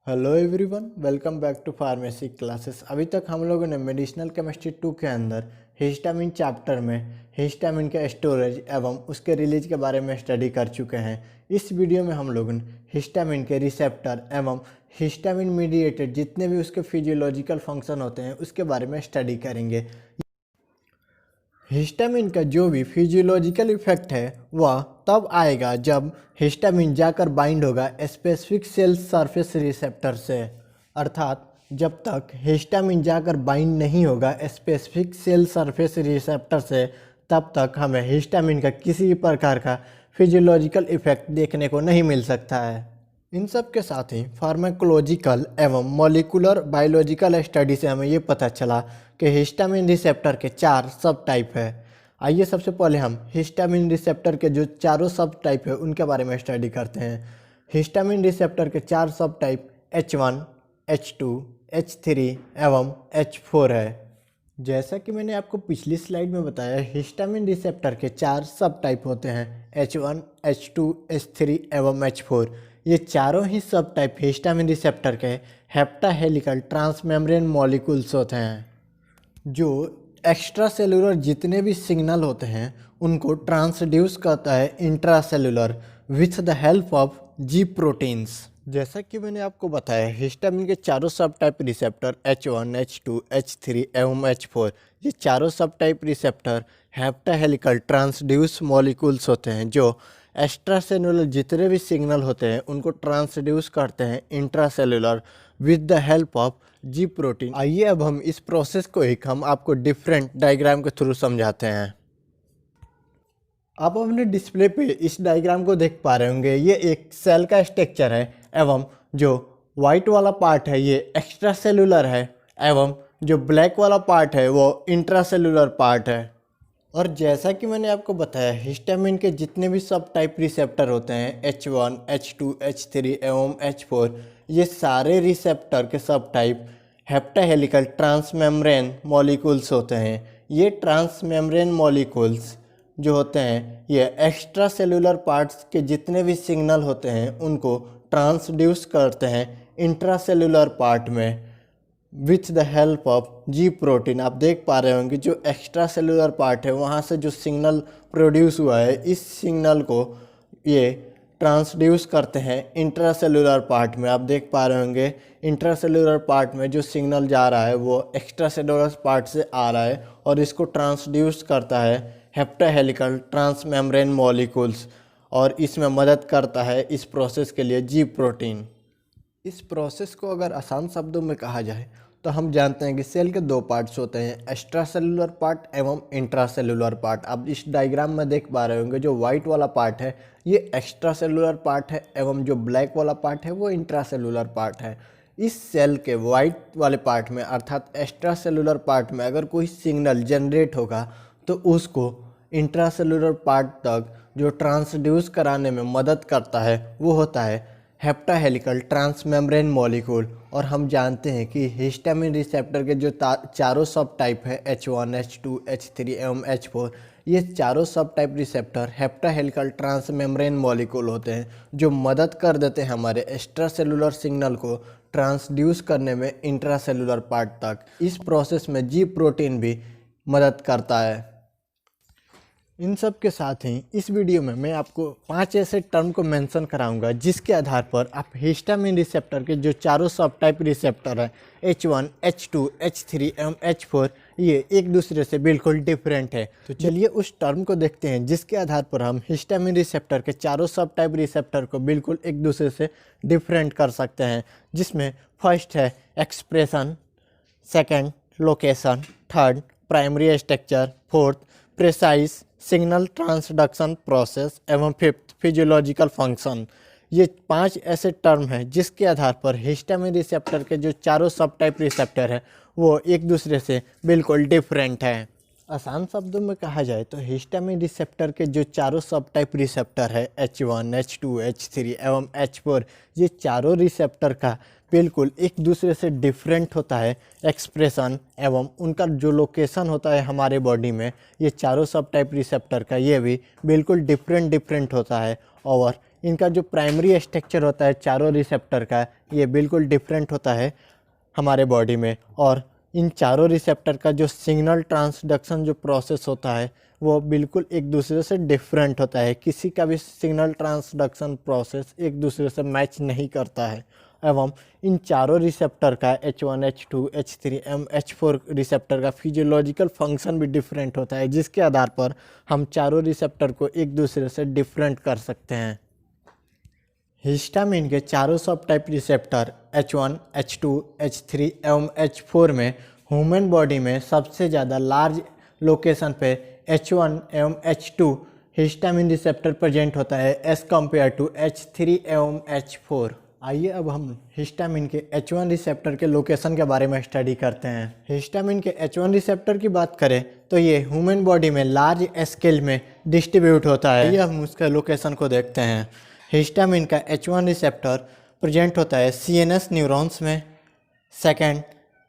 Hello everyone, welcome back to pharmacy classes. अभी तक हम लोगों ने मेडिसिनल केमिस्ट्री 2 के अंदर हिस्टामिन चैप्टर में हिस्टामिन के स्टोरेज एवं उसके रिलीज के बारे में स्टडी कर चुके हैं। इस वीडियो में हम लोग हिस्टामिन के रिसेप्टर एवं हिस्टामिन मीडिएटेड जितने भी उसके फिजियोलॉजिकल फंक्शन होते हैं उसके बारे में स्टडी करेंगे। हिस्टामिन का जो भी फिजियोलॉजिकल इफेक्ट है वह तब आएगा जब हिस्टामिन जाकर बाइंड होगा स्पेसिफिक सेल सरफेस रिसेप्टर से, अर्थात जब तक हिस्टामिन जाकर बाइंड नहीं होगा स्पेसिफिक सेल सरफेस रिसेप्टर से तब तक हमें हिस्टामिन का किसी भी प्रकार का फिजियोलॉजिकल इफेक्ट देखने को नहीं मिल सकता है। इन सब के साथ ही फार्माकोलॉजिकल एवं मॉलिकुलर बायोलॉजिकल स्टडी से हमें ये पता चला कि हिस्टामिन रिसेप्टर के 4 सब टाइप है। आइए सबसे पहले हम हिस्टामिन रिसेप्टर के जो चारों सब टाइप है उनके बारे में स्टडी करते हैं। हिस्टामिन रिसेप्टर के 4 सब टाइप H1, H2, H3 एवं H4 है। जैसा कि मैंने आपको पिछली स्लाइड में बताया, हिस्टामिन रिसेप्टर के 4 सब टाइप होते हैं H1, H2, H3 एवं H4। ये चारों ही सब टाइप हिस्टामिन रिसेप्टर के हेप्टाहेलिकल ट्रांसमेम्ब्रेन मॉलिक्यूल्स होते हैं जो एक्स्ट्रा सेलुलर जितने भी सिग्नल होते हैं उनको ट्रांसड्यूस करता है intracellular with the help of G proteins. जैसा कि मैंने आपको बताया, हिस्टामिन के चारों सब type receptor H1, H2, H3 एवं H4, ये चारों सब टाइप रिसेप्टर हेप्टाहेलिकल ट्रांसड्यूस मॉलिक्यूल्स होते हैं जो एक्स्ट्रा सेलुलर जितने भी सिग्नल होते हैं उनको ट्रांसड्यूस करते हैं intracellular with the help of ji protein. आइए अब हम इस प्रोसेस को हम आपको डिफरेंट डायग्राम के थ्रू समझाते हैं। आप अपने डिस्प्ले पे इस डायग्राम को देख पा रहे होंगे। ये एक सेल का स्ट्रक्चर है एवं जो वाइट वाला पार्ट है ये एक्स्ट्रा सेलुलर है एवं जो ब्लैक वाला पार्ट है वो इंट्रासेलुलर पार्ट है। और जैसा कि मैंने आपको बताया, हिस्टामिन के जितने भी सब टाइप रिसेप्टर होते हैं H1, H2, H3 एवं H4, ये सारे रिसेप्टर के सब टाइप हेप्टाहेलिकल ट्रांसमेम्ब्रेन मॉलिक्यूल्स होते हैं। ये ट्रांसमेम्ब्रेन मॉलिक्यूल्स जो होते हैं ये एक्स्ट्रा सेलुलर पार्ट्स के जितने भी सिग्नल होते हैं उनको ट्रांसड्यूस करते हैं इंट्रासेलुलर पार्ट में with the help of ji protein. आप देख पा रहे होंगे जो एक्स्ट्रा सेलुलर पार्ट है वहाँ से जो सिग्नल प्रोड्यूस हुआ है इस सिग्नल को ये ट्रांसड्यूस करते हैं इंट्रासेलुलर पार्ट में। आप देख पा रहे होंगे इंट्रासेलुलर पार्ट में जो सिग्नल जा रहा है वो एक्स्ट्रा सेलुलर पार्ट से आ रहा है और इसको ट्रांसड्यूस करता है हेप्टाहेलिकल ट्रांसमेम्ब्रेन मॉलिक्यूल्स और इसमें मदद करता है इस प्रोसेस के लिए जी प्रोटीन। इस प्रोसेस को अगर आसान शब्दों में कहा जाए तो हम जानते हैं कि सेल के 2 पार्ट्स होते हैं, एक्स्ट्रा सेलुलर पार्ट एवं इंट्रासेलुलर पार्ट। आप इस डायग्राम में देख पा रहे होंगे जो वाइट वाला पार्ट है ये एक्स्ट्रा सेलुलर पार्ट है एवं जो ब्लैक वाला पार्ट है वो इंट्रासेलुलर पार्ट है। इस सेल के वाइट वाले पार्ट में अर्थात एक्स्ट्रा सेलुलर पार्ट में अगर कोई सिग्नल जनरेट होगा तो उसको इंट्रासेलुलर पार्ट तक जो ट्रांसड्यूस कराने में मदद करता है वो होता है हेप्टाहेलिकल ट्रांसमेम्ब्रेन मॉलिक्यूल। और हम जानते हैं कि हिस्टामिन रिसेप्टर के जो चारों सब टाइप है H1, H2, H3 एवं H4, ये चारों सब टाइप रिसेप्टर हेप्टाहेलिकल ट्रांसमेम्ब्रेन मॉलिक्यूल होते हैं जो मदद कर देते हैं हमारे एक्स्ट्रा सेलुलर सिग्नल को ट्रांसड्यूस करने में इंट्रासेलुलर पार्ट तक। इस प्रोसेस में जी प्रोटीन भी मदद करता है। इन सब के साथ ही इस वीडियो में मैं आपको 5 ऐसे टर्म को मेंशन कराऊंगा जिसके आधार पर आप हिस्टामिन रिसेप्टर के जो चारों सब टाइप रिसेप्टर है H1, H2, H3 एवं H4 ये एक दूसरे से बिल्कुल डिफरेंट है। तो चलिए उस टर्म को देखते हैं जिसके आधार पर हम हिस्टामिन रिसेप्टर के चारों सब टाइप रिसेप्टर को बिल्कुल एक दूसरे से डिफरेंट कर सकते हैं, जिसमें फर्स्ट है expression, second location, third primary structure, fourth precise signal transduction process एवं फिफ्थ फिजियोलॉजिकल फंक्शन। ये 5 ऐसे टर्म हैं जिसके आधार पर हिस्टामिन रिसेप्टर के जो चारों सब टाइप रिसेप्टर है वो एक दूसरे से बिल्कुल डिफरेंट है। आसान शब्दों में कहा जाए तो हिस्टामिन रिसेप्टर के जो चारों सब टाइप रिसेप्टर है H1, H2, H3 एवं H4, ये चारों रिसेप्टर का बिल्कुल एक दूसरे से डिफरेंट होता है एक्सप्रेशन एवं उनका जो लोकेशन होता है हमारे बॉडी में, ये चारों सब टाइप रिसेप्टर का ये भी बिल्कुल डिफरेंट होता है और इनका जो प्राइमरी स्ट्रक्चर होता है चारों रिसेप्टर का, ये बिल्कुल डिफरेंट होता है हमारे बॉडी में। और इन चारों रिसेप्टर का जो सिग्नल ट्रांसडक्शन जो प्रोसेस होता है वो बिल्कुल एक दूसरे से डिफरेंट होता है। किसी का भी सिग्नल ट्रांसडक्शन प्रोसेस एक दूसरे से मैच नहीं करता है। एवं इन चारों रिसेप्टर का H1, H2, H3, H4 receptor का फिजियोलॉजिकल फंक्शन भी डिफरेंट होता है, जिसके आधार पर हम चारों रिसेप्टर को एक दूसरे से डिफरेंट कर सकते हैं। हिस्टामिन के चारों सब type receptor H1, H2, H3 एवं H4 में ह्यूमन बॉडी में सबसे ज़्यादा लार्ज लोकेशन पे H1 एवं H2 हिस्टामिन रिसेप्टर प्रेजेंट होता है एज़ कम्पेयर टू H3 एवं H4। आइए अब हम हिस्टामिन के H1 रिसेप्टर के लोकेशन के बारे में स्टडी करते हैं। हिस्टामिन के H1 रिसेप्टर की बात करें तो ये ह्यूमन बॉडी में लार्ज स्केल में डिस्ट्रीब्यूट होता है। आइए हम उसके लोकेशन को देखते हैं। हिस्टामिन का H1 रिसेप्टर प्रेजेंट होता है CNS न्यूरॉन्स में, second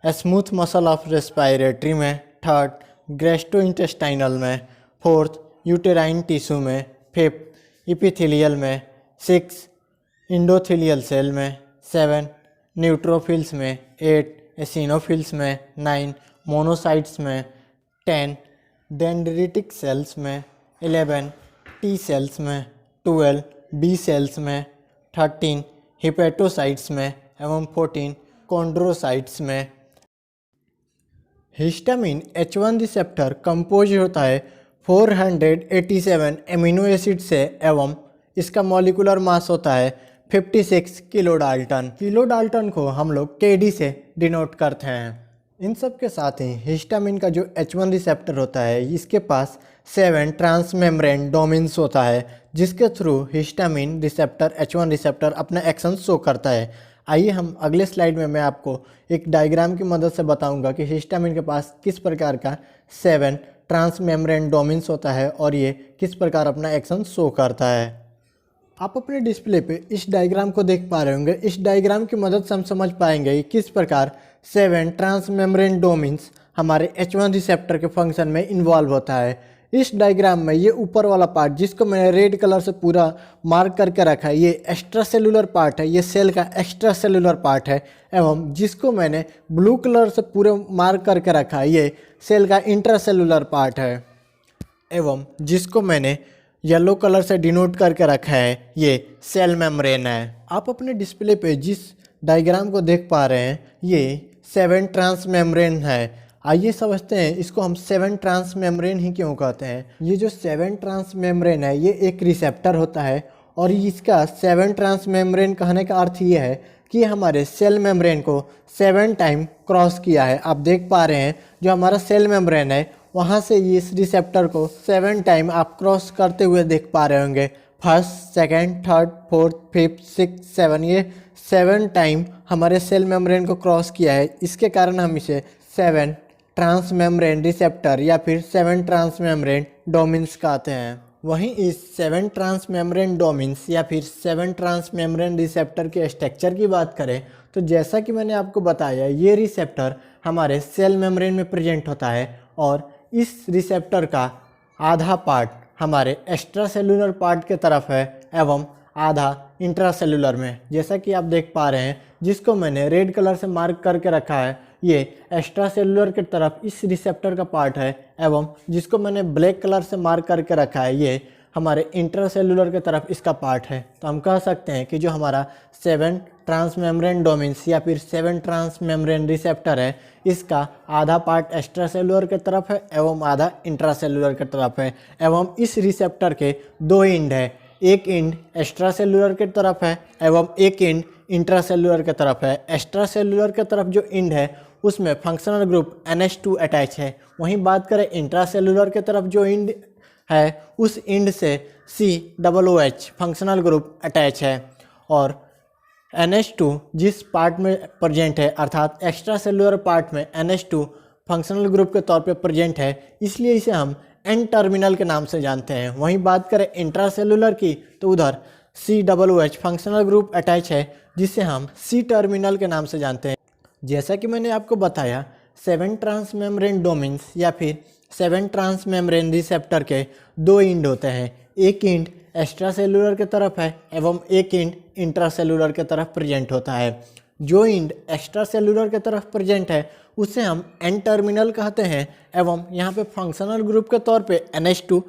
smooth muscle of respiratory में, थर्ड गैस्ट्रोइंटेस्टाइनल में, फोर्थ यूटेराइन टिश्यू में, फिफ्थ इपिथेलियल में, सिक्स इंडोथेलियल सेल में, 7 न्यूट्रोफिल्स में, 8 एसिनोफिल्स में, 9 मोनोसाइट्स में, 10 डेंड्रिटिक सेल्स में, 11 टी सेल्स में, 12 बी सेल्स में, 13 हिपेटोसाइट्स में एवं 14 कॉन्ड्रोसाइट्स में। हिस्टामिन H1 रिसेप्टर कंपोज होता है 487 एमिनो एसिड से एवं इसका मॉलिक्यूलर मास होता है 56 किलो डाल्टन। किलो डाल्टन को हम लोग KD से डिनोट करते हैं। इन सब के साथ ही हिस्टामिन का जो H1 रिसेप्टर होता है इसके पास 7 ट्रांसमेम्ब्रेन डोमेन्स होता है, जिसके through histamine receptor H1 receptor अपना एक्शन शो करता है। आइए हम अगले स्लाइड में मैं आपको एक डायग्राम की मदद से बताऊंगा कि हिस्टामिन के पास किस प्रकार का 7 ट्रांसमेम्ब्रेन डोमेन्स होता है और ये किस प्रकार अपना एक्शन शो करता है। आप अपने डिस्प्ले पे इस डायग्राम को देख पा रहे होंगे। इस डायग्राम की मदद से हम समझ पाएंगे कि किस प्रकार 7 ट्रांसमेम्ब्रेन डोमेन्स हमारे H1 रिसेप्टर के फंक्शन में इन्वॉल्व होता है। इस डायग्राम में ये ऊपर वाला पार्ट जिसको मैंने रेड कलर से पूरा मार्क करके रखा है, ये एक्स्ट्रा सेलुलर पार्ट है, ये सेल का एक्स्ट्रा सेलुलर पार्ट है। एवं जिसको मैंने ब्लू कलर से पूरे मार्क करके रखा है, ये सेल का इंट्रासेलुलर पार्ट है। एवं जिसको मैंने येलो कलर से डिनोट करके रखा है, ये सेल मेम्ब्रेन है। आप अपने डिस्प्ले पे जिस डायग्राम को देख पा रहे हैं ये 7 ट्रांसमेम्ब्रेन है। आइए समझते हैं इसको हम 7 ट्रांसमेम्ब्रेन ही क्यों कहते हैं। ये जो 7 ट्रांसमेम्ब्रेन है ये एक रिसेप्टर होता है और इसका 7 ट्रांसमेम्ब्रेन कहने का अर्थ ये है कि हमारे सेल मेम्ब्रेन को 7 टाइम क्रॉस किया है। आप देख पा रहे हैं जो हमारा सेल मेम्ब्रेन है वहाँ से इस रिसेप्टर को 7 टाइम आप क्रॉस करते हुए देख पा रहे होंगे। First, second, third, fourth, fifth, 6, 7, ये 7 टाइम हमारे सेल मेम्ब्रेन को क्रॉस किया है। इसके कारण हम इसे 7 ट्रांसमेम्ब्रेन रिसेप्टर या फिर 7 ट्रांसमेम्ब्रेन डोमेन्स कहते हैं। वहीं इस 7 ट्रांसमेम्ब्रेन डोमेन्स या फिर 7 ट्रांसमेम्ब्रेन रिसेप्टर के स्ट्रक्चर की बात करें तो जैसा कि मैंने आपको बताया ये रिसेप्टर हमारे सेल मेम्ब्रेन में प्रेजेंट होता है और इस रिसेप्टर का आधा पार्ट हमारे एक्स्ट्रा सेलुलर पार्ट के तरफ है एवं आधा इंट्रासेलुलर में, जैसा कि आप देख पा रहे हैं जिसको मैंने रेड कलर से मार्क करके रखा है ये एक्स्ट्रा सेलुलर की तरफ इस रिसेप्टर का पार्ट है एवं जिसको मैंने ब्लैक कलर से मार्क करके रखा है ये हमारे इंट्रासेलुलर की तरफ इसका पार्ट है। तो हम कह सकते हैं कि जो हमारा 7 ट्रांसमेम्ब्रेन डोमेन्स या फिर 7 ट्रांसमेम्ब्रेन रिसेप्टर है इसका आधा पार्ट एक्स्ट्रा सेलुलर की तरफ है एवं आधा इंट्रासेलुलर की तरफ है। एवं इस रिसेप्टर के 2 एंड है, एक एंड एक्स्ट्रा सेलुलर की तरफ है एवं एक एंड इंट्रासेलुलर की तरफ है। एक्स्ट्रा सेलुलर की तरफ जो एंड है उसमें फंक्शनल ग्रुप NH2 अटैच है। वहीं बात करें इंट्रासेलुलर की तरफ जो एंड है उस एंड से COOH फंक्शनल ग्रुप अटैच है और NH2 जिस पार्ट में प्रेजेंट है अर्थात एक्स्ट्रा सेलुलर पार्ट में NH2 फंक्शनल ग्रुप के तौर पे प्रेजेंट है, इसलिए इसे हम N टर्मिनल के नाम से जानते हैं। वहीं बात करें इंट्रासेलुलर की तो उधर COOH फंक्शनल ग्रुप अटैच है जिसे हम C टर्मिनल के नाम से जानते हैं। जैसा कि मैंने आपको बताया 7 ट्रांसमेम्ब्रेन डोमेन्स या फिर 7 ट्रांसमेम्ब्रेन रिसेप्टर के दो एंड होते हैं। एक एंड एक्स्ट्रा सेलुलर की तरफ है एवं एक एंड इंट्रासेलुलर की तरफ प्रेजेंट होता है। जो एंड एक्स्ट्रा सेलुलर की तरफ प्रेजेंट है उसे हम एन टर्मिनल कहते हैं एवं यहाँ पे फंक्शनल ग्रुप के तौर पे NH2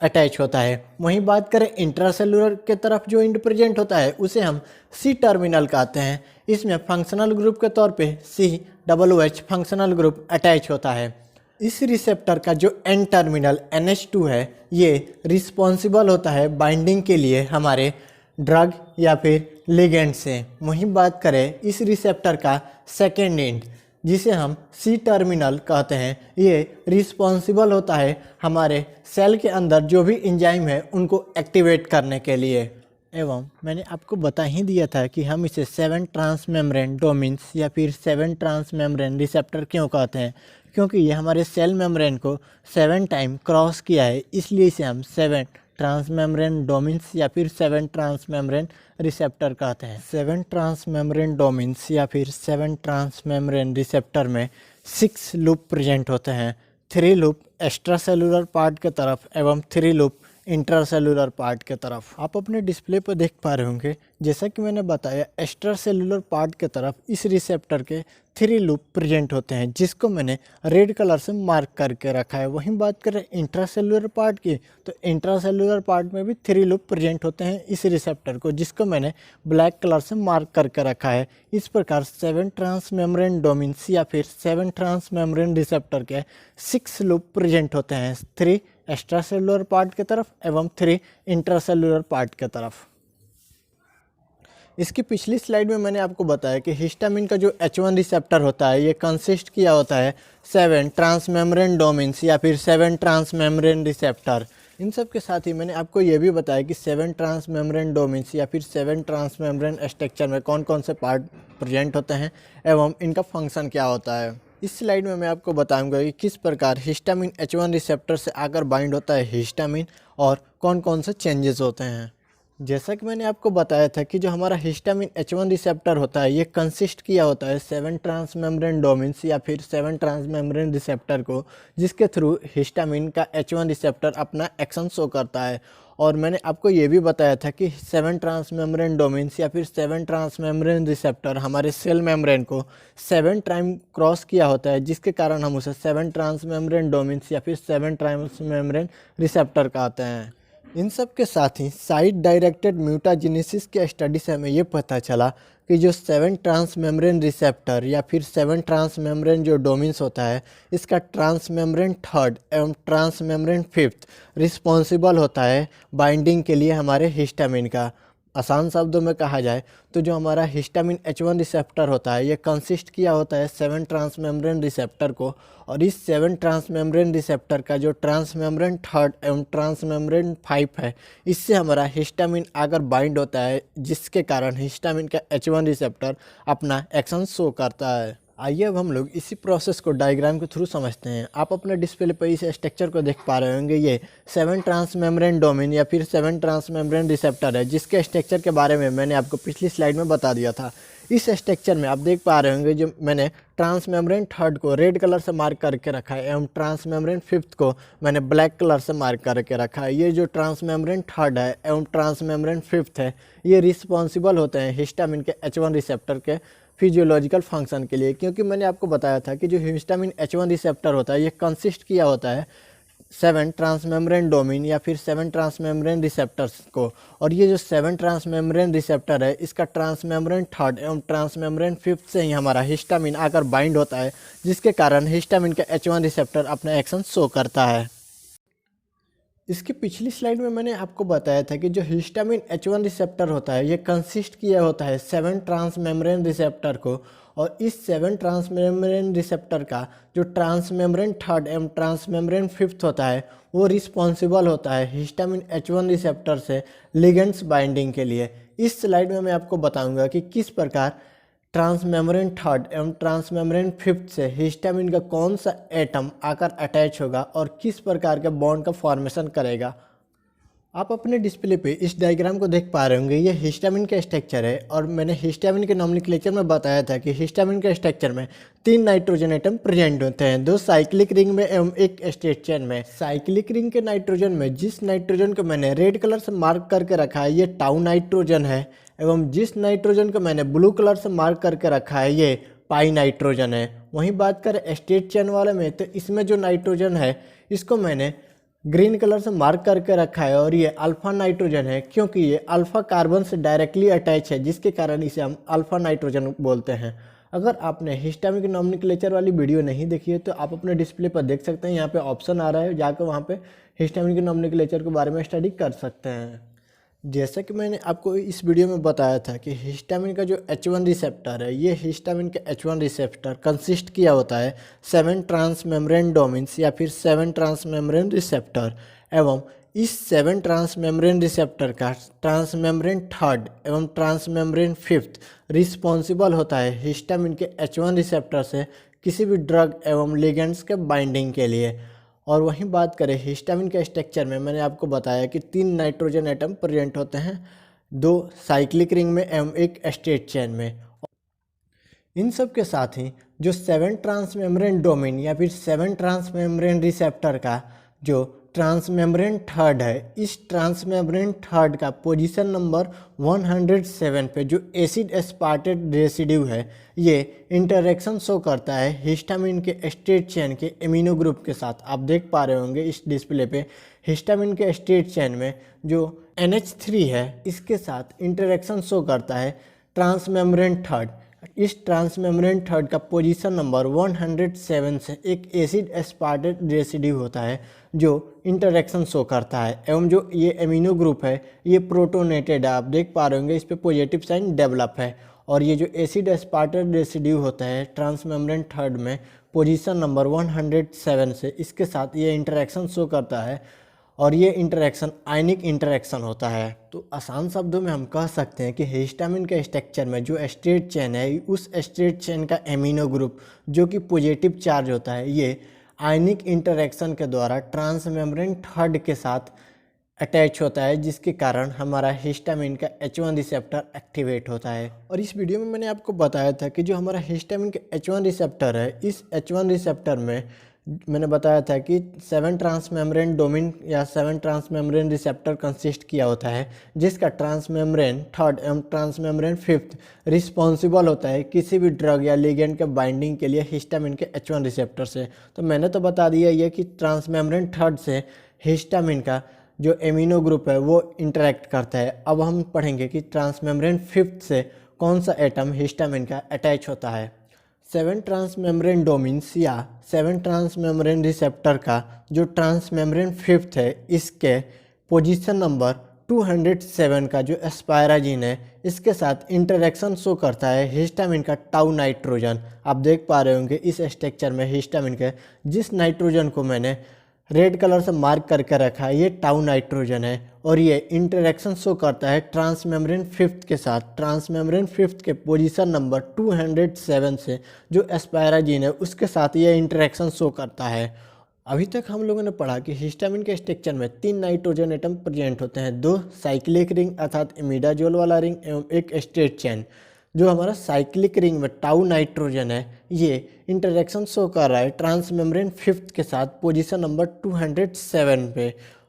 अटैच होता है। वहीं बात करें इंट्रासेलुलर के तरफ जो एंड प्रेजेंट होता है उसे हम सी टर्मिनल कहते हैं। इसमें फंक्शनल ग्रुप के तौर पे COOH फंक्शनल ग्रुप अटैच होता है। इस रिसेप्टर का जो एन टर्मिनल NH2 है ये रिस्पॉन्सिबल होता है बाइंडिंग के लिए हमारे ड्रग या फिर लिगेंड से। वहीं बात करें इस रिसेप्टर का सेकेंड एंड जिसे हम सी टर्मिनल कहते हैं, ये रिस्पॉन्सिबल होता है हमारे सेल के अंदर जो भी एंजाइम है उनको एक्टिवेट करने के लिए। एवं मैंने आपको बता ही दिया था कि हम इसे 7 ट्रांसमेम्ब्रेन डोमेन्स या फिर 7 ट्रांसमेम्ब्रेन रिसेप्टर क्यों कहते हैं, क्योंकि ये हमारे सेल मेम्ब्रेन को 7 टाइम क्रॉस किया है, इसलिए इसे हम 7 ट्रांसमेम्ब्रेन डोमेन्स या फिर 7 ट्रांसमेम्ब्रेन रिसेप्टर कहते हैं। 7 ट्रांसमेम्ब्रेन डोमेन्स या फिर 7 ट्रांसमेम्ब्रेन रिसेप्टर में 6 लूप प्रेजेंट होते हैं। 3 लूप एक्स्ट्रा सेलुलर पार्ट के तरफ एवं 3 लूप इंट्रासेलुलर पार्ट के तरफ। आप अपने डिस्प्ले पर देख पा रहे होंगे, जैसा कि मैंने बताया एक्स्ट्रा सेलुलर पार्ट के तरफ इस रिसेप्टर के 3 लूप प्रेजेंट होते हैं, जिसको मैंने रेड कलर से मार्क करके रखा है। वहीं बात करें इंट्रासेलुलर पार्ट की, तो इंट्रासेलुलर पार्ट में भी 3 लूप प्रेजेंट होते हैं इस रिसेप्टर को, जिसको मैंने ब्लैक कलर से मार्क करके रखा है। इस प्रकार 7 ट्रांसमेम्ब्रेन डोमेन्स या फिर 7 ट्रांसमेम्ब्रेन रिसेप्टर के 6 लूप प्रेजेंट होते हैं, 3 एक्स्ट्रा सेलुलर पार्ट की तरफ एवं 3 इंट्रासेलुलर पार्ट की तरफ। इसकी पिछली स्लाइड में मैंने आपको बताया कि हिस्टामिन का जो H1 रिसेप्टर होता है ये कंसिस्ट किया होता है 7 ट्रांसमेम्ब्रेन डोमेन्स या फिर 7 ट्रांसमेम्ब्रेन रिसेप्टर। इन सब के साथ ही मैंने आपको ये भी बताया कि 7 ट्रांसमेम्ब्रेन डोमेन्स या फिर 7 ट्रांसमेम्ब्रेन स्ट्रक्चर में कौन कौन से पार्ट प्रेजेंट होते हैं एवं इनका फंक्शन क्या होता है। इस स्लाइड में मैं आपको बताऊंगा कि किस प्रकार हिस्टामिन H1 रिसेप्टर से आकर बाइंड होता है हिस्टामिन और कौन कौन से चेंजेस होते हैं। जैसा कि मैंने आपको बताया था कि जो हमारा हिस्टामिन H1 रिसेप्टर होता है ये कंसिस्ट किया होता है 7 ट्रांसमेम्ब्रेन डोमेन्स या फिर 7 ट्रांसमेम्ब्रेन रिसेप्टर को, जिसके थ्रू हिस्टामिन का H1 रिसेप्टर अपना एक्शन शो करता है। और मैंने आपको ये भी बताया था कि 7 ट्रांसमेम्ब्रेन डोमेन्स या फिर 7 ट्रांसमेम्ब्रेन रिसेप्टर हमारे सेल मेम्ब्रेन को 7 टाइम क्रॉस किया होता है, जिसके कारण हम उसे 7 ट्रांसमेम्ब्रेन डोमेन्स या फिर 7 ट्रांसमेम्ब्रेन रिसेप्टर कहते हैं। इन सब के साथ ही साइड डायरेक्टेड म्यूटाजेनेसिस के स्टडी से हमें ये पता चला कि जो 7 ट्रांसमेम्ब्रेन रिसेप्टर या फिर 7 ट्रांसमेम्ब्रेन जो डोमेन्स होता है इसका ट्रांसमेम्ब्रेन 3rd एवं ट्रांसमेम्ब्रेन 5th रिस्पॉन्सिबल होता है बाइंडिंग के लिए हमारे हिस्टामिन का। आसान शब्दों में कहा जाए तो जो हमारा हिस्टामिन H1 रिसेप्टर होता है ये कंसिस्ट किया होता है 7 ट्रांसमेम्ब्रेन रिसेप्टर को, और इस 7 ट्रांसमेम्ब्रेन रिसेप्टर का जो ट्रांसमेम्ब्रेन 3rd एवं ट्रांसमेम्ब्रेन 5 है इससे हमारा हिस्टामिन आकर बाइंड होता है, जिसके कारण हिस्टामिन का H1 रिसेप्टर अपना एक्शन शो करता है। आइए अब हम लोग इसी प्रोसेस को डायग्राम के थ्रू समझते हैं। आप अपने डिस्प्ले पर इस स्ट्रक्चर को देख पा रहे होंगे, ये 7 ट्रांसमेम्ब्रेन डोमेन या फिर 7 ट्रांसमेम्ब्रेन रिसेप्टर है, जिसके स्ट्रक्चर के बारे में मैंने आपको पिछली स्लाइड में बता दिया था। इस स्ट्रक्चर में आप देख पा रहे होंगे जो मैंने ट्रांसमेम्ब्रेन 3rd को रेड कलर से मार्क करके रखा है एवं ट्रांसमेम्ब्रेन 5th को मैंने ब्लैक कलर से मार्क करके रखा है। ये जो ट्रांसमेम्ब्रेन 3rd है एवं ट्रांसमेम्ब्रेन 5th है ये रिस्पॉन्सिबल होते हैं हिस्टामिन के H1 रिसेप्टर के फिजियोलॉजिकल फंक्शन के लिए, क्योंकि मैंने आपको बताया था कि जो हिस्टामिन H1 रिसेप्टर होता है ये कंसिस्ट किया होता है 7 ट्रांसमेम्ब्रेन डोमेन या फिर 7 ट्रांसमेम्ब्रेन रिसेप्टर्स को, और ये जो 7 ट्रांसमेम्ब्रेन रिसेप्टर है इसका ट्रांसमेम्ब्रेन 3rd एवं ट्रांसमेम्ब्रेन 5th से ही हमारा हिस्टामिन आकर बाइंड होता है, जिसके कारण हिस्टामिन का H1 रिसेप्टर अपना एक्शन शो करता है। इसकी पिछली स्लाइड में मैंने आपको बताया था कि जो हिस्टामिन H1 रिसेप्टर होता है ये कंसिस्ट किया होता है 7 ट्रांसमेम्ब्रेन रिसेप्टर को, और इस 7 ट्रांसमेम्ब्रेन रिसेप्टर का जो ट्रांसमेम्ब्रेन 3rd एवं ट्रांसमेम्ब्रेन 5th होता है वो रिस्पॉन्सिबल होता है हिस्टामिन H1 रिसेप्टर से लिगेंड्स बाइंडिंग के लिए। इस स्लाइड में मैं आपको बताऊंगा कि किस प्रकार ट्रांसमेम्ब्रेन 3rd एवं ट्रांसमेम्ब्रेन 5th से हिस्टामिन का कौन सा एटम आकर अटैच होगा और किस प्रकार के बॉन्ड का फॉर्मेशन करेगा। आप अपने डिस्प्ले पे इस डायग्राम को देख पा रहे होंगे, ये हिस्टामिन का स्ट्रक्चर है और मैंने हिस्टामिन के नोमेनक्लेचर में बताया था कि हिस्टामिन के स्ट्रक्चर में 3 नाइट्रोजन एटम प्रेजेंट होते हैं, 2 साइक्लिक रिंग में एवं एक स्ट्रेट चेन में। साइक्लिक रिंग के नाइट्रोजन में जिस नाइट्रोजन को मैंने रेड कलर से मार्क करके रखा है ये टाउ नाइट्रोजन है, एवं जिस नाइट्रोजन को मैंने ब्लू कलर से मार्क करके रखा है ये पाई नाइट्रोजन है। वहीं बात करें स्ट्रेट चेन वाले में तो इसमें जो नाइट्रोजन है इसको मैंने ग्रीन कलर से मार्क करके रखा है और ये अल्फा नाइट्रोजन है, क्योंकि ये अल्फा कार्बन से डायरेक्टली अटैच है, जिसके कारण इसे हम अल्फा नाइट्रोजन बोलते हैं। अगर आपने हिस्टामिन के नोमेनक्लेचर वाली वीडियो नहीं देखी है तो आप अपने डिस्प्ले पर देख सकते हैं, यहाँ पे ऑप्शन आ रहा है, जाकर वहाँ पे हिस्टामिन के नोमेनक्लेचर के बारे में स्टडी कर सकते हैं। जैसा कि मैंने आपको इस वीडियो में बताया था कि हिस्टामिन का जो H1 रिसेप्टर है, ये हिस्टामिन के H1 रिसेप्टर कंसिस्ट किया होता है 7 ट्रांस मेम्ब्रेन डोमेन्स या फिर 7 ट्रांस मेम्ब्रेन रिसेप्टर, एवं इस 7 ट्रांस मेम्ब्रेन रिसेप्टर का ट्रांस मेम्ब्रेन थर्ड एवं ट्रांस मेम्ब्रेन फिफ्थ रिस्पॉन्सिबल होता है हिस्टामिन के H1 रिसेप्टर से किसी भी ड्रग एवं लिगेंड्स के बाइंडिंग के लिए। और वहीं बात करें हिस्टामिन के स्ट्रक्चर में, मैंने आपको बताया कि 3 नाइट्रोजन एटम प्रेजेंट होते हैं, 2 साइक्लिक रिंग में एवं एक स्ट्रेट चेन में। इन सब के साथ ही जो 7 ट्रांस मेम्ब्रेन डोमेन या फिर 7 ट्रांस मेम्ब्रेन रिसेप्टर का जो ट्रांस मेम्ब्रेन थर्ड है, इस ट्रांस मेम्ब्रेन थर्ड का पोजीशन नंबर 107 पे जो एसिड एस्पार्टेट रेसिड्यू है, ये इंटरेक्शन शो करता है हिस्टामिन के स्ट्रेट चेन के एमिनो ग्रुप के साथ। आप देख पा रहे होंगे इस डिस्प्ले पे हिस्टामिन के स्ट्रेट चेन में जो NH3 है इसके साथ इंटरेक्शन शो करता है ट्रांस मेम्ब्रेन थर्ड। इस ट्रांस मेम्ब्रेन थर्ड का पोजीशन नंबर 107 से एक एसिड एस्पार्टेट रेसिड्यू होता है जो इंटरेक्शन शो करता है, एवं जो ये एमिनो ग्रुप है ये प्रोटोनेटेड है। आप देख पा रहे होंगे इस पे पॉजिटिव साइन डेवलप है, और ये जो एसिड एस्पार्टेट रेसिड्यू होता है ट्रांस मेम्ब्रेन थर्ड में पोजीशन नंबर 107 से इसके साथ ये इंटरेक्शन शो करता है, और ये इंटरेक्शन आयनिक इंटरेक्शन होता है। तो आसान शब्दों में हम कह सकते हैं कि हिस्टामिन के स्ट्रक्चर में जो स्ट्रेट चेन है, उस स्ट्रेट चेन का एमिनो ग्रुप जो कि पॉजिटिव चार्ज होता है, ये आयनिक इंटरेक्शन के द्वारा ट्रांस मेम्ब्रेन थर्ड के साथ अटैच होता है, जिसके कारण हमारा हिस्टामिन का H1 रिसेप्टर एक्टिवेट होता है। और इस वीडियो में मैंने आपको बताया था कि जो हमारा हिस्टामिन का H1 रिसेप्टर है, इस H1 रिसेप्टर में मैंने बताया था कि 7 ट्रांस मेम्ब्रेन डोमेन या 7 ट्रांस मेम्ब्रेन रिसेप्टर कंसिस्ट किया होता है, जिसका ट्रांस मेम्ब्रेन थर्ड एवं ट्रांस मेम्ब्रेन फिफ्थ रिस्पॉन्सिबल होता है किसी भी ड्रग या लिगेंड के बाइंडिंग के लिए हिस्टामिन के H1 रिसेप्टर से। तो मैंने तो बता दिया ये कि ट्रांस मेम्ब्रेन थर्ड से हिस्टामिन का जो एमिनो ग्रुप है वो इंटरेक्ट करता है। अब हम पढ़ेंगे कि ट्रांस मेम्ब्रेन फिफ्थ से कौन सा एटम हिस्टामिन का अटैच होता है। 7 ट्रांस मेम्ब्रेन डोमेन्स या 7 ट्रांस मेम्ब्रेन रिसेप्टर का जो ट्रांस मेम्ब्रेन फिफ्थ है, इसके पोजीशन नंबर 207 का जो एस्पायराजीन है इसके साथ इंटरेक्शन शो करता है हिस्टामिन का टाउ नाइट्रोजन। आप देख पा रहे होंगे इस स्ट्रक्चर में हिस्टामिन के जिस नाइट्रोजन को मैंने रेड कलर से मार्क करके रखा है ये टाउ नाइट्रोजन है, और ये इंटरेक्शन शो करता है ट्रांस मेम्ब्रेन फिफ्थ के साथ। ट्रांस मेम्ब्रेन फिफ्थ के पोजीशन नंबर 207 से जो एस्पायराजीन है उसके साथ ये इंटरेक्शन शो करता है। अभी तक हम लोगों ने पढ़ा कि हिस्टामिन के स्ट्रक्चर में 3 नाइट्रोजन एटम प्रेजेंट होते हैं, 2 साइक्लिक रिंग अर्थात इमिडाजोल वाला रिंग एवं एक स्ट्रेट चेन। जो हमारा साइक्लिक रिंग में टाउ नाइट्रोजन है ये इंटरेक्शन शो कर रहा है ट्रांस मेम्ब्रेन फिफ्थ के साथ पोजीशन नंबर 207 पे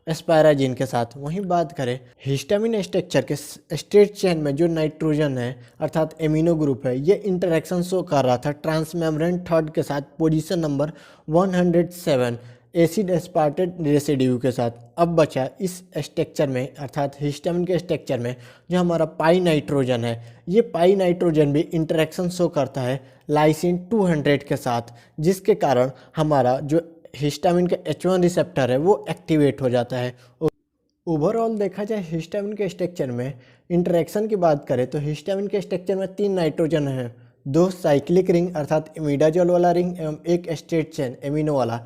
एस्पायराजीन के साथ। वहीं बात करें हिस्टामिन स्ट्रक्चर के स्ट्रेट चेन में जो नाइट्रोजन है अर्थात एमिनो ग्रुप है, ये इंटरेक्शन शो कर रहा था ट्रांस मेम्ब्रेन थर्ड के साथ position number 107 acid aspartate residue के साथ। अब बचा इस स्ट्रक्चर में अर्थात हिस्टामिन के स्ट्रक्चर में जो हमारा पाई नाइट्रोजन है, ये पाई नाइट्रोजन भी इंटरेक्शन शो करता है लाइसिन 200 के साथ, जिसके कारण हमारा जो हिस्टामिन का H1 रिसेप्टर है वो एक्टिवेट हो जाता है। ओवरऑल देखा जाए हिस्टामिन के स्ट्रक्चर में इंटरेक्शन की बात करें तो हिस्टामिन के स्ट्रक्चर में 3 नाइट्रोजन है, 2 साइक्लिक रिंग अर्थात इमिडाजोल वाला रिंग एवं एक स्ट्रेट चेन एमिनो वाला।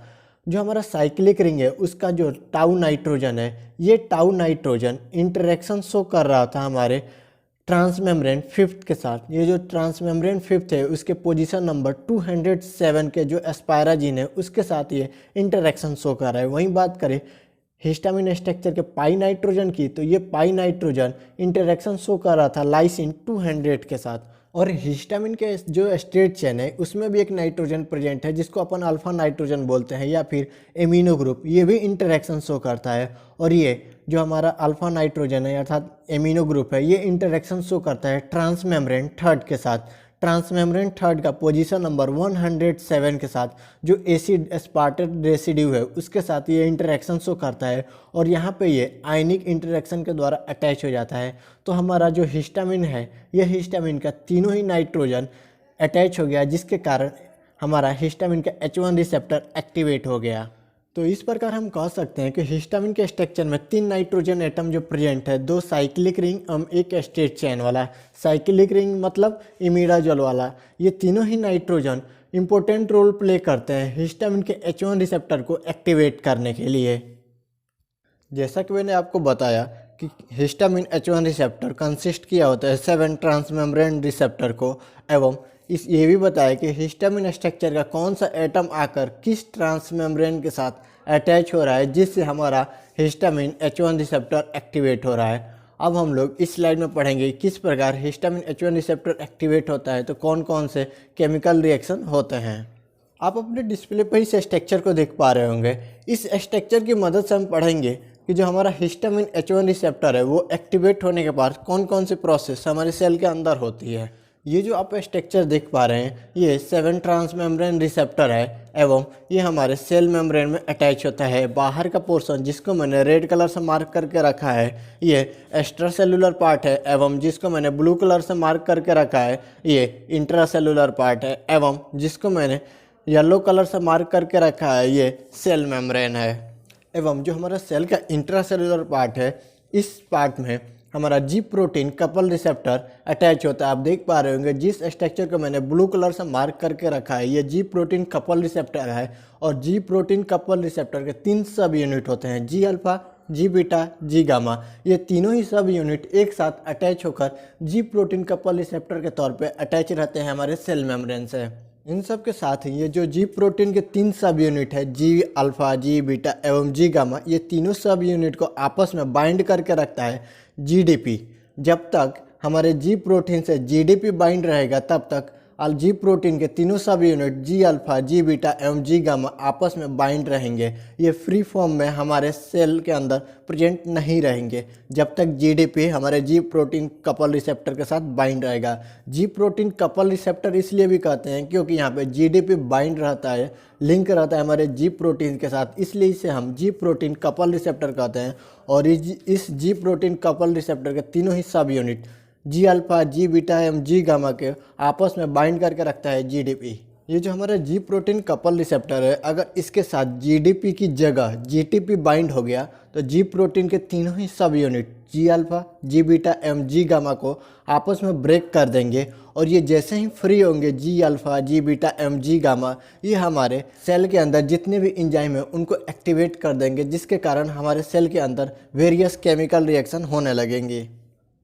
जो हमारा साइक्लिक रिंग है उसका जो टाउ नाइट्रोजन है, ये टाउ नाइट्रोजन इंटरेक्शन शो कर रहा था हमारे ट्रांस मेम्ब्रेन फिफ्थ के साथ। ये जो ट्रांस मेम्ब्रेन फिफ्थ है उसके पोजीशन नंबर 207 के जो एस्पायराजीन है उसके साथ ये इंटरेक्शन शो कर रहा है। वहीं बात करें हिस्टामिन स्ट्रक्चर के पाई नाइट्रोजन की, तो ये पाई नाइट्रोजन इंटरेक्शन शो कर रहा था लाइसिन 200 के साथ। और हिस्टामिन के जो स्ट्रेट चेन है उसमें भी एक नाइट्रोजन प्रेजेंट है जिसको अपन अल्फा नाइट्रोजन बोलते हैं या फिर एमिनो ग्रुप, ये भी इंटरेक्शन शो करता है। और ये जो हमारा अल्फा नाइट्रोजन है अर्थात एमिनो ग्रुप है, ये इंटरेक्शन शो करता है ट्रांसमेम्ब्रेन थर्ड के साथ। ट्रांसमेम्ब्रेन थर्ड का पोजीशन नंबर 107 के साथ जो एसिड एस्पार्टेट रेसिड्यू है उसके साथ ये इंटरेक्शन शो करता है और यहाँ पे ये आयनिक इंटरेक्शन के द्वारा अटैच हो जाता है। तो हमारा जो हिस्टामिन है, ये हिस्टामिन का तीनों ही नाइट्रोजन अटैच हो गया, जिसके कारण हमारा हिस्टामिन का H1 रिसेप्टर एक्टिवेट हो गया। तो इस प्रकार हम कह सकते हैं कि हिस्टामिन के स्ट्रक्चर में 3 नाइट्रोजन एटम जो प्रेजेंट है, 2 साइक्लिक रिंग एवं एक स्ट्रेट चेन वाला। साइक्लिक रिंग मतलब इमिडाजोल वाला। ये तीनों ही नाइट्रोजन इंपॉर्टेंट रोल प्ले करते हैं हिस्टामिन के H1 रिसेप्टर को एक्टिवेट करने के लिए। जैसा कि मैंने आपको बताया कि हिस्टामिन H1 रिसेप्टर कंसिस्ट किया होता है 7 ट्रांसमेम्ब्रेन रिसेप्टर को, एवं ये भी बताया कि हिस्टामिन स्ट्रक्चर का कौन सा एटम आकर किस ट्रांसमेम्ब्रेन के साथ अटैच हो रहा है जिससे हमारा हिस्टामिन H1 रिसेप्टर एक्टिवेट हो रहा है। अब हम लोग इस स्लाइड में पढ़ेंगे किस प्रकार हिस्टामिन H1 रिसेप्टर एक्टिवेट होता है, तो कौन कौन से केमिकल रिएक्शन होते हैं। आप अपने डिस्प्ले पर इस स्ट्रक्चर को देख पा रहे होंगे। इस स्ट्रक्चर की मदद से हम पढ़ेंगे कि जो हमारा हिस्टामिन H1 रिसेप्टर है वो एक्टिवेट होने के बाद कौन कौन सी प्रोसेस हमारे सेल के अंदर होती है। ये जो आप स्ट्रक्चर देख पा रहे हैं ये 7 ट्रांसमेम्ब्रेन रिसेप्टर है एवं ये हमारे सेल मेम्ब्रेन में अटैच होता है। बाहर का पोर्शन जिसको मैंने रेड कलर से मार्क करके रखा है ये एक्स्ट्रा सेलुलर पार्ट है, एवं जिसको मैंने ब्लू कलर से मार्क करके रखा है ये इंट्रा सेलुलर पार्ट है, एवं जिसको मैंने येलो कलर से मार्क करके रखा है ये सेल मेम्ब्रेन है। एवं जो हमारा सेल का इंट्रा सेलुलर पार्ट है, इस पार्ट में हमारा जी प्रोटीन कपल रिसेप्टर अटैच होता है। आप देख पा रहे होंगे जिस स्ट्रक्चर को मैंने ब्लू कलर से मार्क करके रखा है ये जी प्रोटीन कपल रिसेप्टर है। और जी प्रोटीन कपल रिसेप्टर के 3 सब यूनिट होते हैं, जी अल्फा, जी बीटा, जी गामा। ये तीनों ही सब यूनिट एक साथ अटैच होकर जी प्रोटीन कपल रिसेप्टर के तौर पे अटैच रहते हैं हमारे सेल मेम्ब्रेन से। इन सब के साथ ही ये जो जी प्रोटीन के 3 सब यूनिट है, जी अल्फा, जी बीटा एवं जी गामा, ये तीनों सब यूनिट को आपस में बाइंड करके रखता है जीडीपी। जब तक हमारे जी प्रोटीन से जीडीपी बाइंड रहेगा तब तक जी प्रोटीन के तीनों सब यूनिट जी अल्फा, जी बीटा एवं जी गामा आपस में बाइंड रहेंगे। ये फ्री फॉर्म में हमारे सेल के अंदर प्रेजेंट नहीं रहेंगे जब तक जीडीपी हमारे जी प्रोटीन कपल रिसेप्टर के साथ बाइंड रहेगा। जी प्रोटीन कपल रिसेप्टर इसलिए भी कहते हैं क्योंकि यहाँ पे जीडीपी बाइंड रहता है, लिंक रहता है हमारे जी प्रोटीन के साथ, इसलिए इसे हम जी प्रोटीन कपल रिसेप्टर कहते हैं। और इस जी प्रोटीन कपल रिसेप्टर के तीनों ही सब यूनिट जी अल्फा, जी बीटा एवं जी गामा के आपस में बाइंड करके रखता है जीडीपी। ये जो हमारा जी प्रोटीन कपल रिसेप्टर है, अगर इसके साथ जीडीपी की जगह जीटीपी बाइंड हो गया तो जी प्रोटीन के तीनों ही सब यूनिट जी अल्फा, जी बीटा एवं जी गामा को आपस में ब्रेक कर देंगे। और ये जैसे ही फ्री होंगे जी अल्फा, जी बीटा एवं जी गामा, ये हमारे सेल के अंदर जितने भी एंजाइम है उनको एक्टिवेट कर देंगे, जिसके कारण हमारे सेल के अंदर वेरियस केमिकल रिएक्शन होने लगेंगे।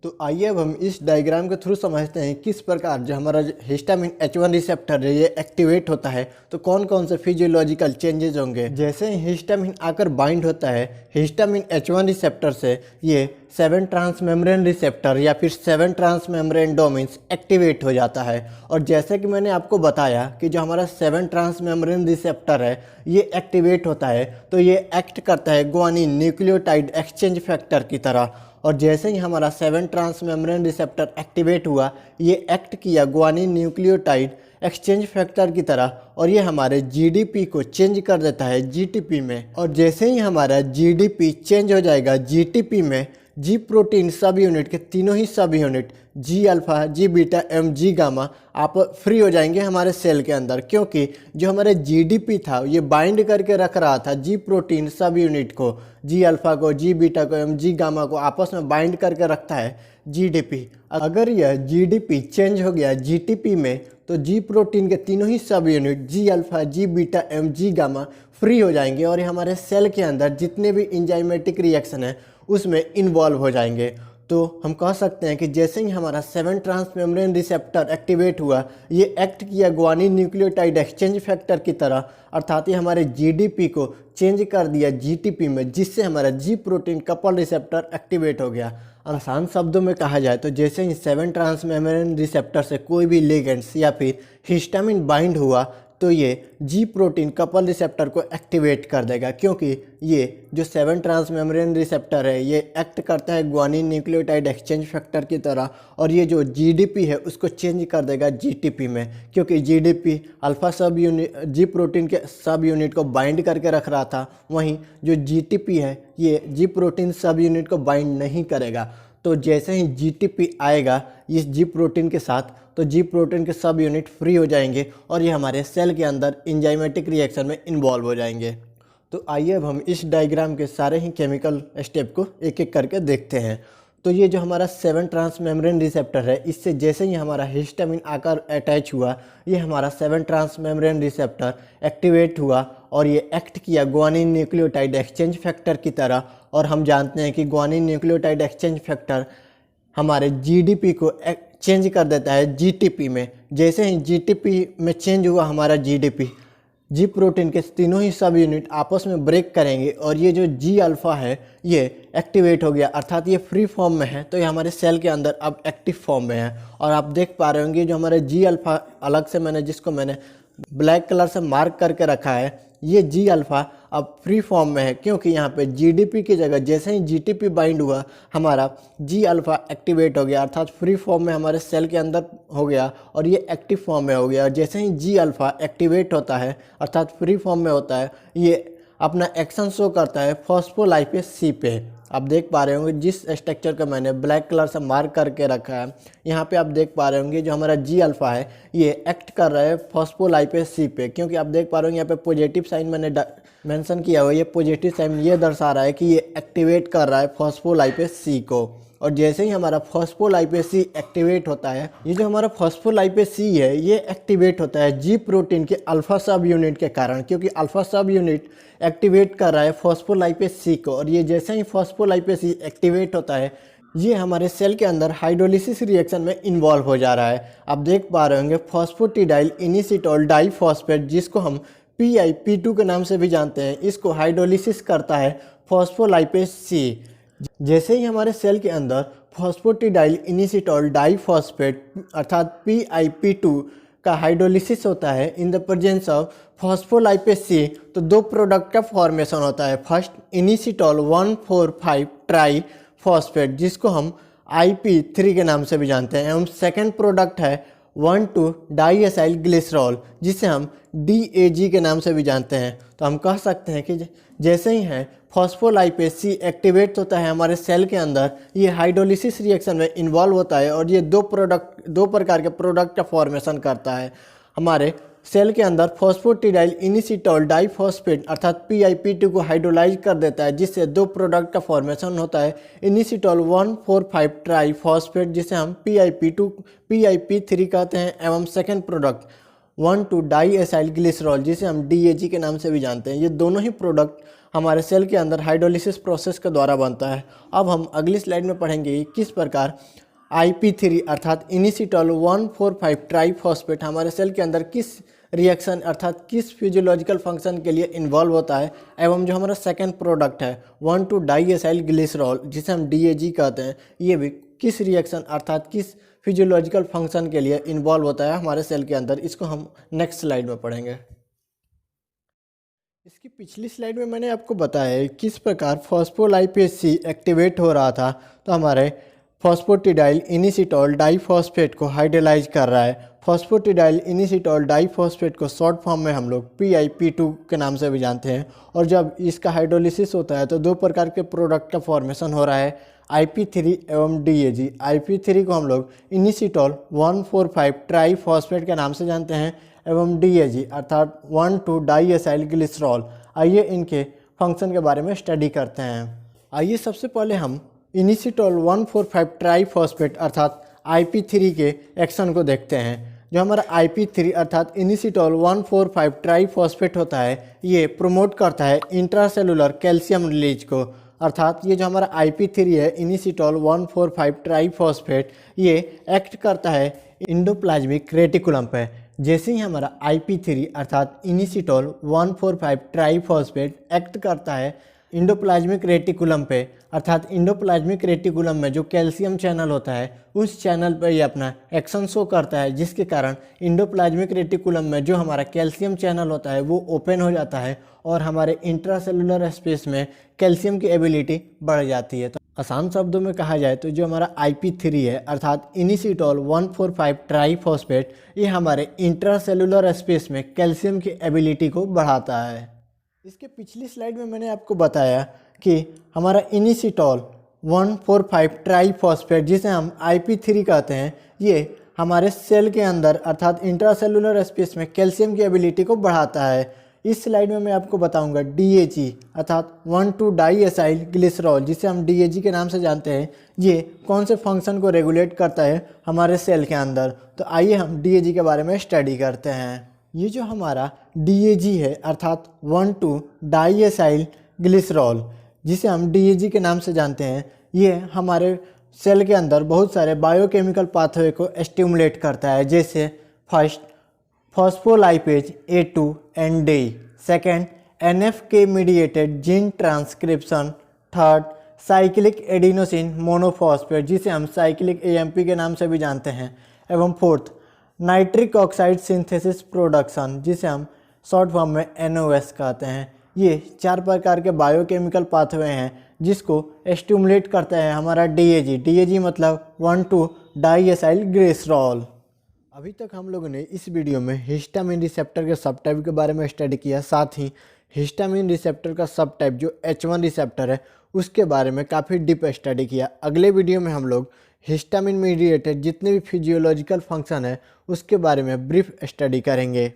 तो आइए अब हम इस डायग्राम के थ्रू समझते हैं किस प्रकार जो हमारा हिस्टामिन H1 रिसेप्टर है ये एक्टिवेट होता है तो कौन कौन से फिजियोलॉजिकल चेंजेस होंगे। जैसे ही हिस्टामिन आकर बाइंड होता है हिस्टामिन H1 रिसेप्टर से, ये 7 ट्रांसमेम्ब्रेन रिसेप्टर या फिर 7 ट्रांसमेम्ब्रेन डोमेन्स एक्टिवेट हो जाता है। और जैसे कि मैंने आपको बताया कि जो हमारा 7 ट्रांसमेम्ब्रेन रिसेप्टर है ये एक्टिवेट होता है तो ये एक्ट करता है ग्वानिन न्यूक्लियोटाइड एक्सचेंज फैक्टर की तरह। और जैसे ही हमारा 7 ट्रांसमेम्ब्रेन रिसेप्टर एक्टिवेट हुआ ये एक्ट किया ग्वानिन न्यूक्लियोटाइड एक्सचेंज फैक्टर की तरह और ये हमारे जीडीपी को चेंज कर देता है जीटीपी में। और जैसे ही हमारा जीडीपी चेंज हो जाएगा जीटीपी में, जी प्रोटीन सब यूनिट के तीनों ही सब यूनिट जी अल्फा, जी बीटा एवं जी गामा आप फ्री हो जाएंगे हमारे सेल के अंदर, क्योंकि जो हमारे जीडीपी था ये बाइंड करके रख रहा था जी प्रोटीन सब यूनिट को, जी अल्फा को, जी बीटा को एवं जी गामा को आपस में बाइंड करके रखता है जीडीपी। अगर यह जीडीपी चेंज हो गया जीटीपी में तो जी प्रोटीन के तीनों ही सब यूनिट जी अल्फा, जी बीटा एवं जी गामा फ्री हो जाएंगे और ये हमारे सेल के अंदर जितने भी इंजाइमेटिक रिएक्शन है उसमें इन्वॉल्व हो जाएंगे। तो हम कह सकते हैं कि जैसे ही हमारा 7 ट्रांस मेम्ब्रेन रिसेप्टर एक्टिवेट हुआ, ये एक्ट किया ग्वानिन न्यूक्लियोटाइड एक्सचेंज फैक्टर की तरह, अर्थात ये हमारे जीडीपी को चेंज कर दिया जीटीपी में, जिससे हमारा जी प्रोटीन कपल रिसेप्टर एक्टिवेट हो गया। आसान शब्दों में कहा जाए तो जैसे ही 7 ट्रांस मेम्ब्रेन रिसेप्टर से कोई भी लिगेंड्स या फिर हिस्टामिन बाइंड हुआ तो ये जी प्रोटीन कपल रिसेप्टर को एक्टिवेट कर देगा, क्योंकि ये जो 7 ट्रांस मेम्ब्रेन रिसेप्टर है ये एक्ट करता है ग्वानिन न्यूक्लियोटाइड एक्सचेंज फैक्टर की तरह, और ये जो जीडीपी है उसको चेंज कर देगा जीटीपी में, क्योंकि जीडीपी अल्फा सब यूनिट जी प्रोटीन के सब यूनिट को बाइंड करके रख रहा था, वहीं जो जीटीपी है ये जी प्रोटीन सब यूनिट को बाइंड नहीं करेगा। तो जैसे ही जीटीपी आएगा इस जी प्रोटीन के साथ, तो जी प्रोटीन के सब यूनिट फ्री हो जाएंगे और ये हमारे सेल के अंदर इंजाइमेटिक रिएक्शन में इन्वॉल्व हो जाएंगे। तो आइए अब हम इस डायग्राम के सारे ही केमिकल स्टेप को एक एक करके देखते हैं। तो ये जो हमारा 7 ट्रांस मेम्ब्रेन रिसेप्टर है, इससे जैसे ही हमारा हिस्टामिन आकर अटैच हुआ, ये हमारा 7 ट्रांस मेम्ब्रेन रिसेप्टर एक्टिवेट हुआ और ये एक्ट किया ग्वानिन न्यूक्लियोटाइड एक्सचेंज फैक्टर की तरह। और हम जानते हैं कि ग्वानिन न्यूक्लियोटाइड एक्सचेंज फैक्टर हमारे जीडीपी को चेंज कर देता है जीटीपी में। जैसे ही जीटीपी में चेंज हुआ हमारा जीडीपी, जी प्रोटीन के तीनों ही सब यूनिट आपस में ब्रेक करेंगे और ये जो जी अल्फ़ा है ये एक्टिवेट हो गया, अर्थात ये फ्री फॉर्म में है, तो ये हमारे सेल के अंदर अब एक्टिव फॉर्म में है। और आप देख पा रहे होंगे जो हमारे जी अल्फ़ा अलग से जिसको मैंने ब्लैक कलर से मार्क करके रखा है, ये जी अल्फ़ा अब फ्री फॉर्म में है, क्योंकि यहाँ पे जीडीपी की जगह जैसे ही जीटीपी बाइंड हुआ हमारा जी अल्फ़ा एक्टिवेट हो गया, अर्थात फ्री फॉर्म में हमारे सेल के अंदर हो गया और ये एक्टिव फॉर्म में हो गया। और जैसे ही जी अल्फ़ा एक्टिवेट होता है अर्थात फ्री फॉर्म में होता है, ये अपना एक्शन शो करता है फॉस्फोलाइपेज सी पे। आप देख पा रहे होंगे जिस स्ट्रक्चर को मैंने ब्लैक कलर से मार्क करके रखा है, यहाँ पे आप देख पा रहे होंगे जो हमारा जी अल्फ़ा है ये एक्ट कर रहा है फॉस्फोलाइपेज सी पे, क्योंकि आप देख पा रहे होंगे यहाँ पे पॉजिटिव साइन मैंने मेंशन किया हुआ है। ये पॉजिटिव साइन ये दर्शा रहा है कि ये एक्टिवेट कर रहा है फॉस्फोलाइपेज सी को। और जैसे ही हमारा फॉस्फोलाइपेज सी एक्टिवेट होता है, ये जो हमारा फॉस्फोलाइपेज सी है ये एक्टिवेट होता है जी प्रोटीन के अल्फा सब यूनिट के कारण, क्योंकि अल्फा सब यूनिट एक्टिवेट कर रहा है फॉस्फोलाइपेज सी को। और ये जैसे ही फॉस्फोलाइपेज सी एक्टिवेट होता है ये हमारे सेल के अंदर हाइड्रोलिसिस रिएक्शन में इन्वॉल्व हो जा रहा है। आप देख पा रहे होंगे फॉस्फोटिडाइल इनिसिटोल डाइफॉस्फेट, जिसको हम PiP2 के नाम से भी जानते हैं, इसको हाइड्रोलिसिस करता है फॉस्फोलाइपेज सी। जैसे ही हमारे सेल के अंदर फॉस्फोटिडाइल इनिसिटोल डाइफॉस्फेट अर्थात PiP2 का हाइड्रोलिसिस होता है in the presence of phospholipase C, तो दो प्रोडक्ट का फॉर्मेशन होता है। फर्स्ट इनिसिटोल 1,4,5 ट्राई फॉस्फेट, जिसको हम IP3 के नाम से भी जानते हैं, एवं सेकेंड प्रोडक्ट है 1,2-डाईएसाइल ग्लिसरॉल, जिसे हम DAG के नाम से भी जानते हैं। तो हम कह सकते हैं कि जैसे ही है फॉस्फोलाइपेज सी एक्टिवेट होता है हमारे सेल के अंदर, ये हाइड्रोलिसिस रिएक्शन में इन्वॉल्व होता है और ये दो प्रकार के प्रोडक्ट का फॉर्मेशन करता है। हमारे सेल के अंदर फॉस्फोटिडाइल इनिसिटोल डाइफॉस्फेट अर्थात PiP2 को हाइड्रोलाइज कर देता है, जिससे दो प्रोडक्ट का फॉर्मेशन होता है इनिसिटोल 1,4,5 ट्राइफॉस्फेट, जिसे हम PiP3 कहते हैं, एवं सेकेंड प्रोडक्ट 1,2-डाईएसाइल ग्लिसरॉल, जिसे हम DAG के नाम से भी जानते हैं। ये दोनों ही प्रोडक्ट हमारे सेल के अंदर हाइड्रोलिसिस प्रोसेस के द्वारा बनता है। अब हम अगली स्लाइड में पढ़ेंगे कि किस प्रकार IP3 अर्थात इनिसिटोल 1,4,5 ट्राइफॉस्फेट हमारे सेल के अंदर किस रिएक्शन अर्थात किस फिजियोलॉजिकल फंक्शन के लिए इन्वॉल्व होता है, एवं जो हमारा सेकेंड प्रोडक्ट है 1,2-डाईएसाइल ग्लिसरॉल, जिसे हम DAG कहते हैं, ये भी किस रिएक्शन अर्थात किस फिजियोलॉजिकल फंक्शन के लिए इन्वॉल्व होता है हमारे सेल के अंदर। इसको हम नेक्स्ट स्लाइड में पढ़ेंगे। इसकी पिछली स्लाइड में मैंने आपको बताया है किस प्रकार फॉस्फोलाइपेज सी एक्टिवेट हो रहा था, तो हमारे फॉस्फोटिडाइल इनिसिटोल डाइफॉस्फेट को हाइड्रोलाइज कर रहा है। फॉस्फोटिडाइल इनिसिटोल डाइफॉस्फेट को शॉर्ट फॉर्म में हम लोग PiP2 के नाम से भी जानते हैं। और जब इसका हाइड्रोलिसिस होता है तो दो प्रकार के प्रोडक्ट का फॉर्मेशन हो रहा है, IP3 एवं DAG। IP3 को हम लोग इनिसिटोल 1,4,5 ट्राइफॉस्फेट के नाम से जानते हैं, एवं DAG अर्थात 1,2-डाईएसाइल ग्लिसरॉल। आइए इनके फंक्शन के बारे में स्टडी करते हैं। आइए सबसे पहले हम इनिसिटोल 1,4,5 ट्राइफॉस्फेट अर्थात IP3 के एक्शन को देखते हैं। जो हमारा IP3 अर्थात इनिसिटोल 1,4,5 ट्राइफॉस्फेट होता है, ये प्रमोट करता है इंट्रासेलुलर कैल्शियम रिलीज को। अर्थात ये जो हमारा IP3 है इनिसिटॉल 1,4,5 ट्राइफॉस्फेट, ये एक्ट करता है इंडोप्लाज्मिक रेटिकुलम पे। जैसे ही हमारा IP3 अर्थात इनिसिटॉल 1,4,5 ट्राइफॉस्फेट एक्ट करता है इंडोप्लाज्मिक रेटिकुलम पे, अर्थात इंडोप्लाज्मिक रेटिकुलम में जो कैल्शियम चैनल होता है उस चैनल पर ये अपना एक्शन शो करता है, जिसके कारण इंडोप्लाज्मिक रेटिकुलम में जो हमारा कैल्शियम चैनल होता है वो ओपन हो जाता है और हमारे इंट्रासेलुलर स्पेस में कैल्शियम की एबिलिटी बढ़ जाती है। तो आसान शब्दों में कहा जाए तो जो हमारा IP3 है अर्थात इनिसिटॉल 1,4,5 ट्राइफॉस्फेट, ये हमारे इंट्रासेलुलर स्पेस में कैल्शियम की एबिलिटी को बढ़ाता है। इसके पिछली स्लाइड में मैंने आपको बताया कि हमारा इनिसिटॉल 1,4,5 ट्राइफॉस्फेट, जिसे हम IP3 कहते हैं, ये हमारे सेल के अंदर अर्थात इंट्रासेलुलर स्पेस में कैल्शियम की एबिलिटी को बढ़ाता है। इस स्लाइड में मैं आपको बताऊंगा DAG अर्थात 1,2-डाईएसाइल ग्लिसरॉल, जिसे हम DAG के नाम से जानते हैं, ये कौन से फंक्शन को रेगुलेट करता है हमारे सेल के अंदर। तो आइए हम DAG के बारे में स्टडी करते हैं। ये जो हमारा DAG है अर्थात 1,2-डाईएसाइल ग्लिसरॉल, जिसे हम DAG के नाम से जानते हैं, ये हमारे सेल के अंदर बहुत सारे बायोकेमिकल पाथवे को स्टिमुलेट करता है। जैसे first phospholipase A2 and DAI, second NFK mediated gene transcription, third cyclic adenosine monophosphate, जिसे हम साइक्लिक AMP के नाम से भी जानते हैं, एवं fourth nitric oxide synthesis production, जिसे हम शॉर्ट फॉर्म में NOS कहते हैं। ये 4 प्रकार के बायोकेमिकल पाथवे हैं जिसको स्टिमुलेट करता है हमारा DAG मतलब 1,2-डाईएसाइल ग्लिसरॉल। अभी तक हम लोगों ने इस वीडियो में हिस्टामिन रिसेप्टर के सब टाइप के बारे में स्टडी किया, साथ ही हिस्टामिन रिसेप्टर का सब टाइप जो H1 रिसेप्टर है उसके बारे में काफ़ी डीप स्टडी किया। अगले वीडियो में हम लोग हिस्टामिन मीडिएटेड जितने भी फिजियोलॉजिकल फंक्शन है उसके बारे में ब्रीफ स्टडी करेंगे।